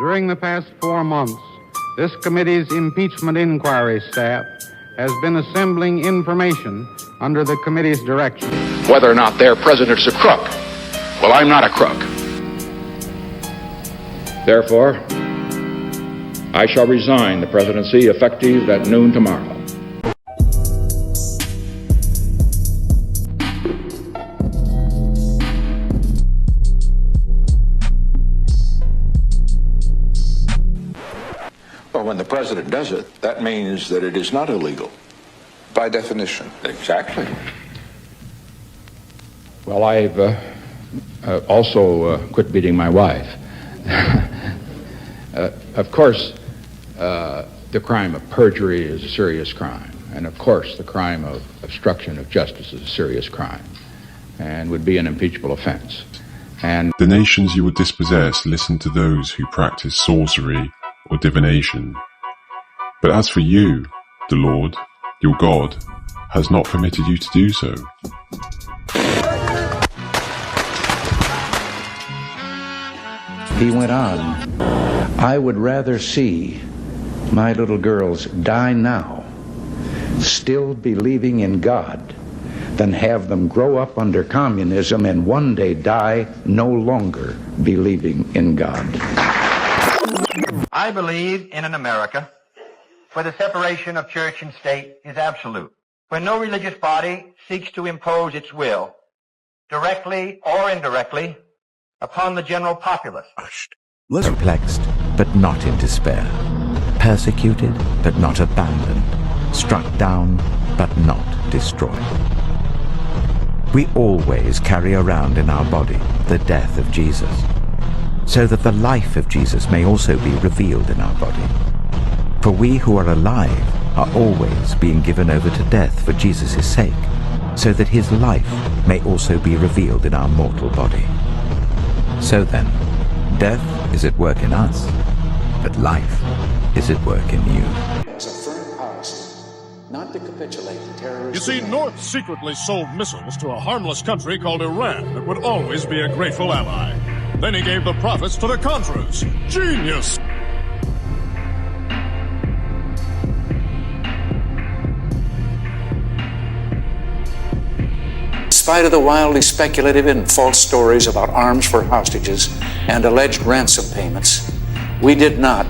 During the past 4 months, this committee's impeachment inquiry staff has been assembling information under the committee's direction. Whether or not their president's a crook, well, I'm not a crook. Therefore, I shall resign the presidency effective at noon tomorrow. Well, when the president does it, that means that it is not illegal. By definition. Exactly. Well, I've also quit beating my wife. Of course, the crime of perjury is a serious crime. And of course, the crime of obstruction of justice is a serious crime and would be an impeachable offense. And the nations you will dispossess listen to those who practice sorcery or divination. But as for you, the Lord, your God, has not permitted you to do so. He went on, I would rather see my little girls die now, still believing in God, than have them grow up under communism and one day die no longer believing in God. I believe in an America where the separation of church and state is absolute, where no religious body seeks to impose its will, directly or indirectly, upon the general populace. Perplexed, but not in despair. Persecuted, but not abandoned. Struck down, but not destroyed. We always carry around in our body the death of Jesus, so that the life of Jesus may also be revealed in our body. For we who are alive are always being given over to death for Jesus' sake, so that his life may also be revealed in our mortal body. So then, death is at work in us, but life is at work in you. It's a firm policy not to capitulate to terrorists. You see, North secretly sold missiles to a harmless country called Iran that would always be a grateful ally. Then he gave the profits to the Contras. Genius! In spite of the wildly speculative and false stories about arms for hostages and alleged ransom payments, we did not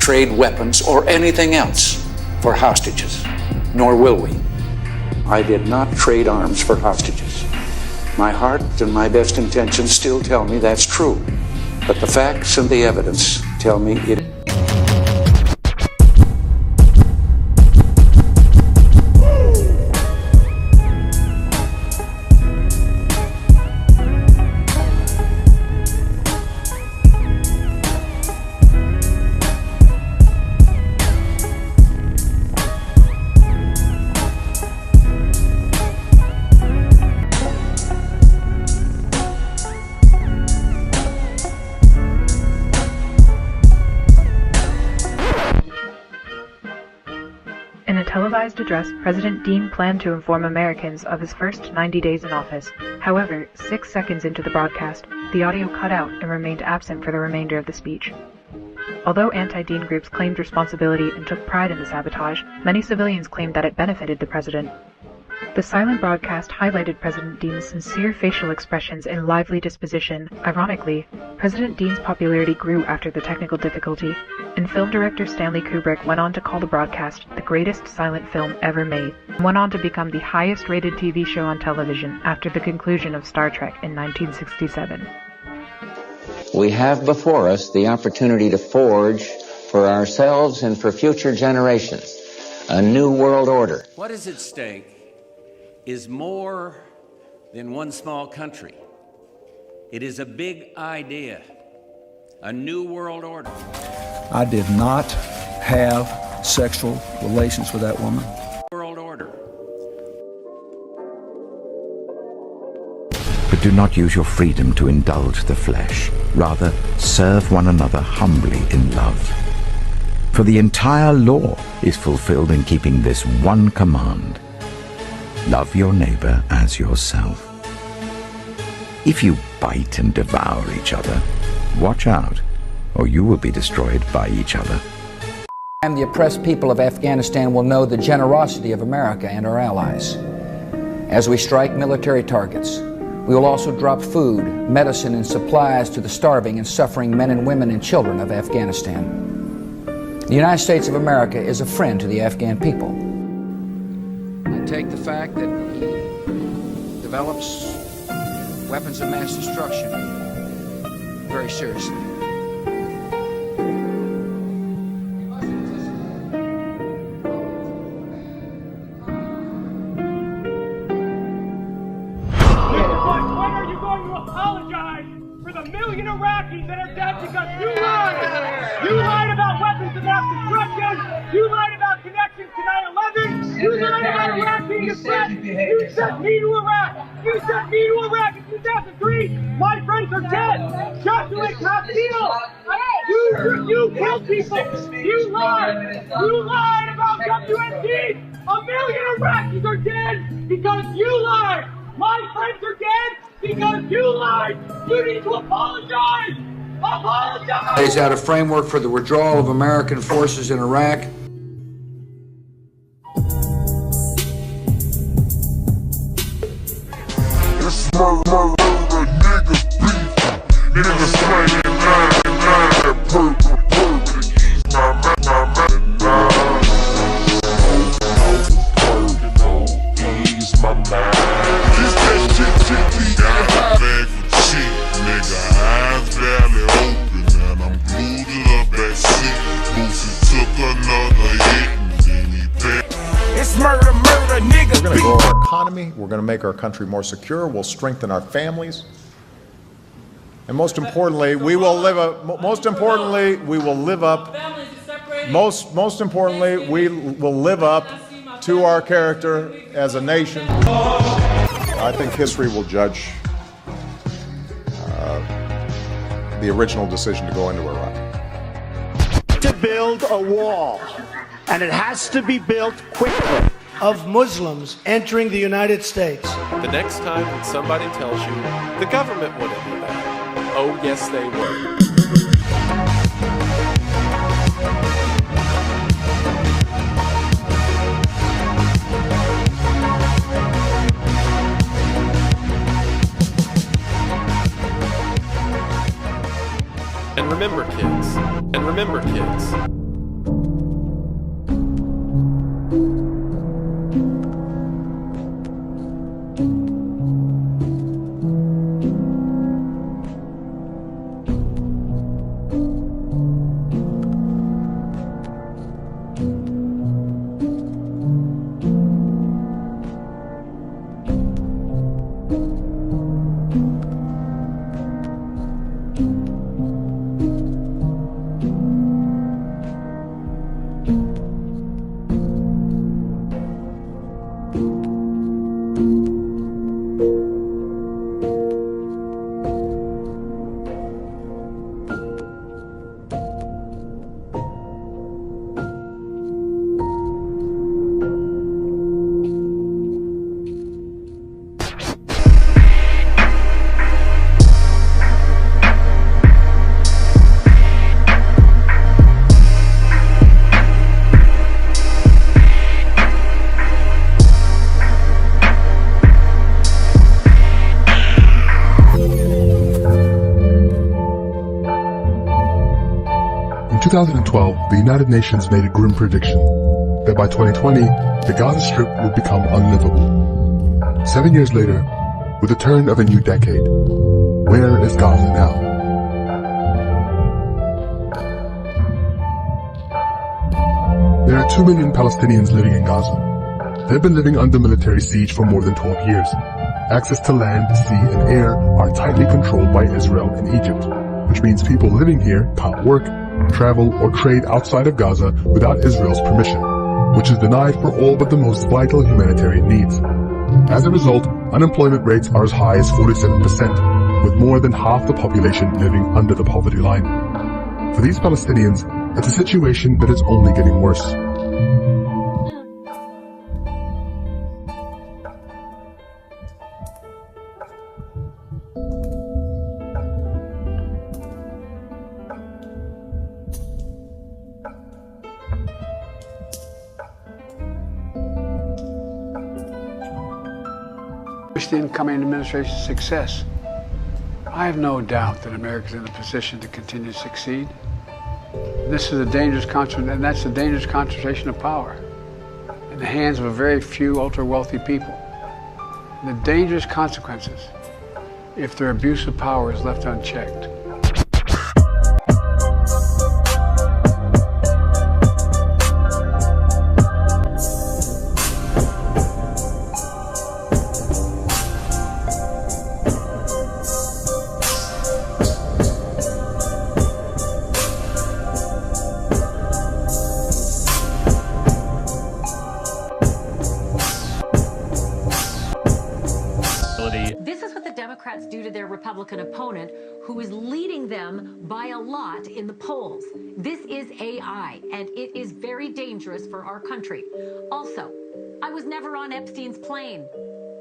trade weapons or anything else for hostages, nor will we. I did not trade arms for hostages. My heart and my best intentions still tell me that's true, but the facts and the evidence tell me it. In a televised address, President Dean planned to inform Americans of his first 90 days in office. However, 6 seconds into the broadcast, the audio cut out and remained absent for the remainder of the speech. Although anti-Dean groups claimed responsibility and took pride in the sabotage, many civilians claimed that it benefited the president. The silent broadcast highlighted President Dean's sincere facial expressions and lively disposition. Ironically, President Dean's popularity grew after the technical difficulty, and film director Stanley Kubrick went on to call the broadcast the greatest silent film ever made, and went on to become the highest-rated TV show on television after the conclusion of Star Trek in 1967. We have before us the opportunity to forge for ourselves and for future generations a new world order. What is at stake is more than one small country. It is a big idea, a new world order. I did not have sexual relations with that woman. World order. But do not use your freedom to indulge the flesh. Rather, serve one another humbly in love. For the entire law is fulfilled in keeping this one command: love your neighbor as yourself. If you bite and devour each other, Watch out, or you will be destroyed by each other. And the oppressed people of Afghanistan will know the generosity of America and our allies. As we strike military targets, we will also drop food, medicine, and supplies to the starving and suffering men and women and children of Afghanistan. The United States of America is a friend to the Afghan people. I take the fact that he develops weapons of mass destruction very seriously. Million Iraqis that are dead because you lied! You lied about weapons of mass destruction! You lied about connections to 9/11! You lied about Iraq being a threat! You sent me to Iraq! You sent me to Iraq in 2003! My friends are dead! Joshua Castile! You killed people! You lied! You lied about WMD! A million Iraqis are dead because you lied! My friends are dead because you lied! You need to apologize! Apologize! Lays out a framework for the withdrawal of American forces in Iraq. It's murder, niggas beefing. Niggas slanging 99 purple. Ease my ease my mind. This that shit be got a bag for cheap, nigga. Eyes barely open and I'm glued up that seat. Boosie took another hit and then he back. It's murder, nigga. We're going to grow our economy. We're going to make our country more secure. We'll strengthen our families. And most importantly, we will live up. Most importantly, we will live up. Most importantly, we will live up to our character as a nation. I think history will judge the original decision to go into Iraq. To build a wall, and it has to be built quickly, of Muslims entering the United States. The next time when somebody tells you the government wouldn't do that, oh yes they would. And remember, kids. In 2012, the United Nations made a grim prediction that by 2020, the Gaza Strip would become unlivable. 7 years later, with the turn of a new decade, where is Gaza now? There are 2 million Palestinians living in Gaza. They've been living under military siege for more than 12 years. Access to land, sea, and air are tightly controlled by Israel and Egypt, which means people living here can't work, travel, or trade outside of Gaza without Israel's permission, which is denied for all but the most vital humanitarian needs. As a result, unemployment rates are as high as 47%, with more than half the population living under the poverty line. For these Palestinians, it's a situation that is only getting worse. wish the incoming administration success. I have no doubt that America is in a position to continue to succeed. This is a dangerous concentration, and that's a dangerous concentration of power in the hands of a very few ultra-wealthy people. And the dangerous consequences if their abuse of power is left unchecked. Republican opponent who is leading them by a lot in the polls. This is AI, and it is very dangerous for our country. Also, I was never on Epstein's plane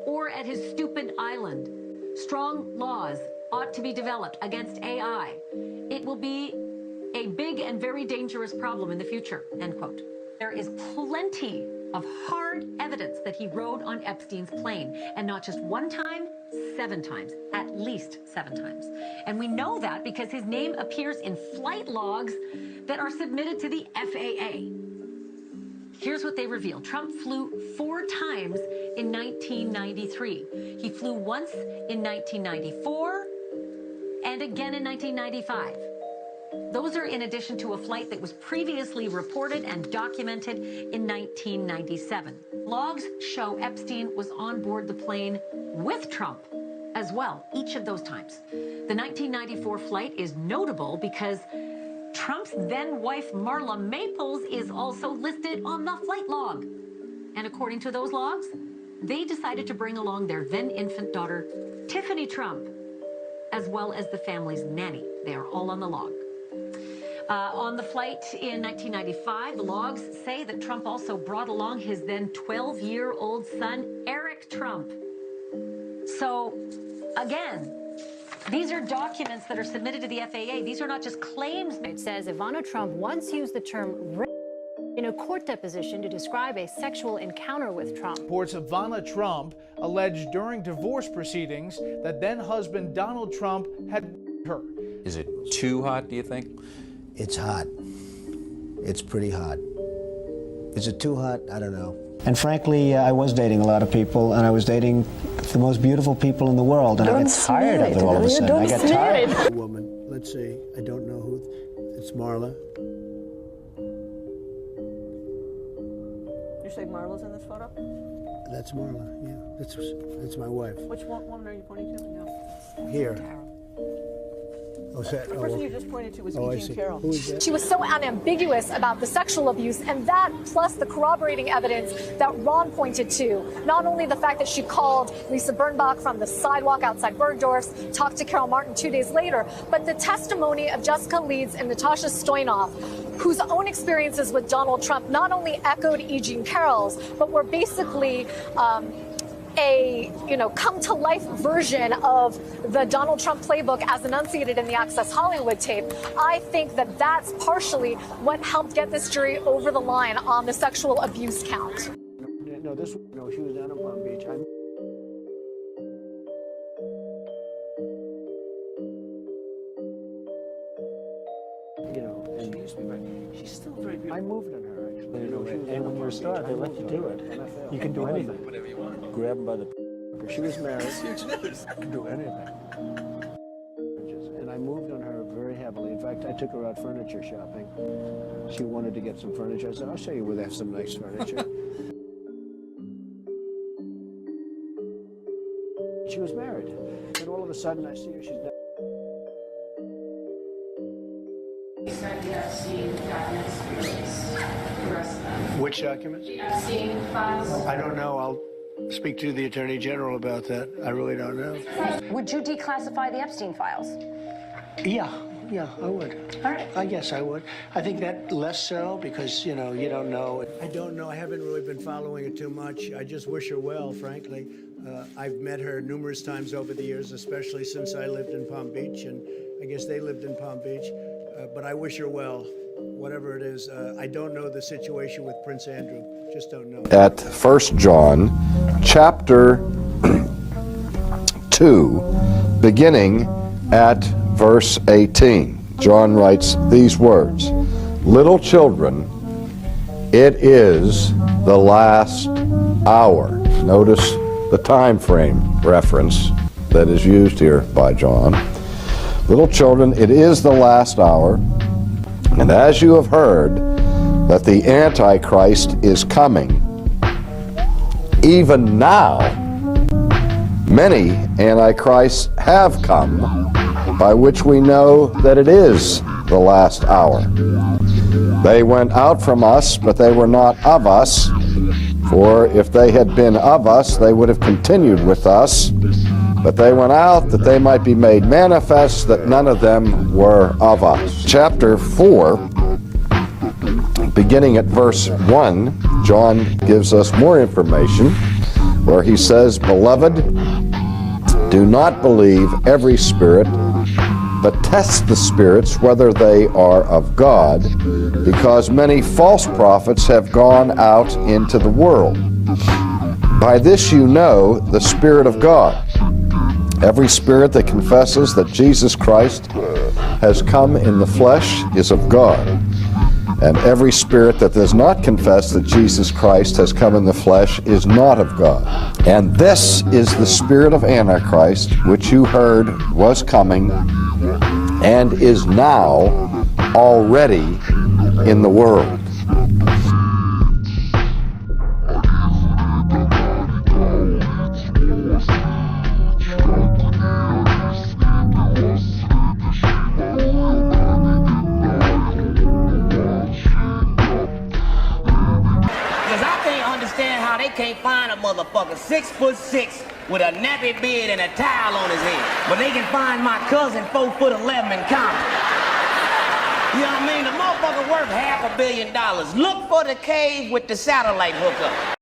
or at his stupid island. Strong laws ought to be developed against AI. It will be a big and very dangerous problem in the future, end quote. There is plenty of hard evidence that he rode on Epstein's plane, and not just one time, 7 times, at least 7 times. And we know that because his name appears in flight logs that are submitted to the FAA. Here's what they reveal. Trump flew 4 times in 1993. He flew once in 1994 and again in 1995. Those are in addition to a flight that was previously reported and documented in 1997. Logs show Epstein was on board the plane with Trump as well, each of those times. The 1994 flight is notable because Trump's then-wife Marla Maples is also listed on the flight log. And according to those logs, they decided to bring along their then-infant daughter, Tiffany Trump, as well as the family's nanny. They are all on the log. On the flight in 1995, the logs say that Trump also brought along his then 12-year-old son, Eric Trump. So, again, these are documents that are submitted to the FAA. These are not just claims. It says Ivana Trump once used the term rape in a court deposition to describe a sexual encounter with Trump. Reports Ivana Trump alleged during divorce proceedings that then-husband Donald Trump had her. Is it too hot, do you think? It's hot. It's pretty hot. Is it too hot? I don't know. And frankly, I was dating a lot of people, and I was dating the most beautiful people in the world, and I got tired of it all of a sudden. I got tired. Woman, let's see, I don't know who, it's Marla. You say Marla's in this photo? That's Marla, yeah, that's my wife. Which woman are you pointing to? No. Here. Oh, the person you just pointed to was E. Jean Carroll. Who is that? She was so unambiguous about the sexual abuse, and that plus the corroborating evidence that Ron pointed to, not only the fact that she called Lisa Birnbach from the sidewalk outside Bergdorf's, talked to Carol Martin 2 days later, but the testimony of Jessica Leeds and Natasha Stoyanov, whose own experiences with Donald Trump not only echoed E. Jean Carroll's, but were basically a come-to-life version of the Donald Trump playbook as enunciated in the Access Hollywood tape. I think that that's partially what helped get this jury over the line on the sexual abuse count. No, she was down in Palm Beach. She's still very beautiful. I moved on her, actually. And when you're a star, they let you do it. You can do anything. Whatever you want. Grab them by the... She was married. I could do anything. And I moved on her very heavily. In fact, I took her out furniture shopping. She wanted to get some furniture. I said, I'll show you where they have some nice furniture. She was married. And all of a sudden, I see her. She's not. Which documents? The Epstein files. I don't know. I'll speak to the Attorney General about that. I really don't know. Would you declassify the Epstein files? Yeah, I would. All right. I guess I would. I think that less so because, you don't know. I don't know. I haven't really been following it too much. I just wish her well, frankly. I've met her numerous times over the years, especially since I lived in Palm Beach, and I guess they lived in Palm Beach. But I wish her well, whatever it is. I don't know the situation with Prince Andrew. Just don't know. At 1 John chapter 2, beginning at verse 18. John writes these words, "Little children, it is the last hour." Notice the time frame reference that is used here by John. "Little children, it is the last hour, and as you have heard that the Antichrist is coming, even now many Antichrists have come, by which we know that it is the last hour. They went out from us, but they were not of us. For if they had been of us, they would have continued with us. But they went out that they might be made manifest that none of them were of us." Chapter 4, beginning at verse 1, John gives us more information where he says, "Beloved, do not believe every spirit, but test the spirits whether they are of God, because many false prophets have gone out into the world. By this you know the Spirit of God. Every spirit that confesses that Jesus Christ has come in the flesh is of God. And every spirit that does not confess that Jesus Christ has come in the flesh is not of God. And this is the spirit of Antichrist, which you heard was coming and is now already in the world." Can't find a motherfucker 6'6" with a nappy beard and a towel on his head, but they can find my cousin 4'11" in Compton. You know what I mean? The motherfucker worth $500 million. Look for the cave with the satellite hookup.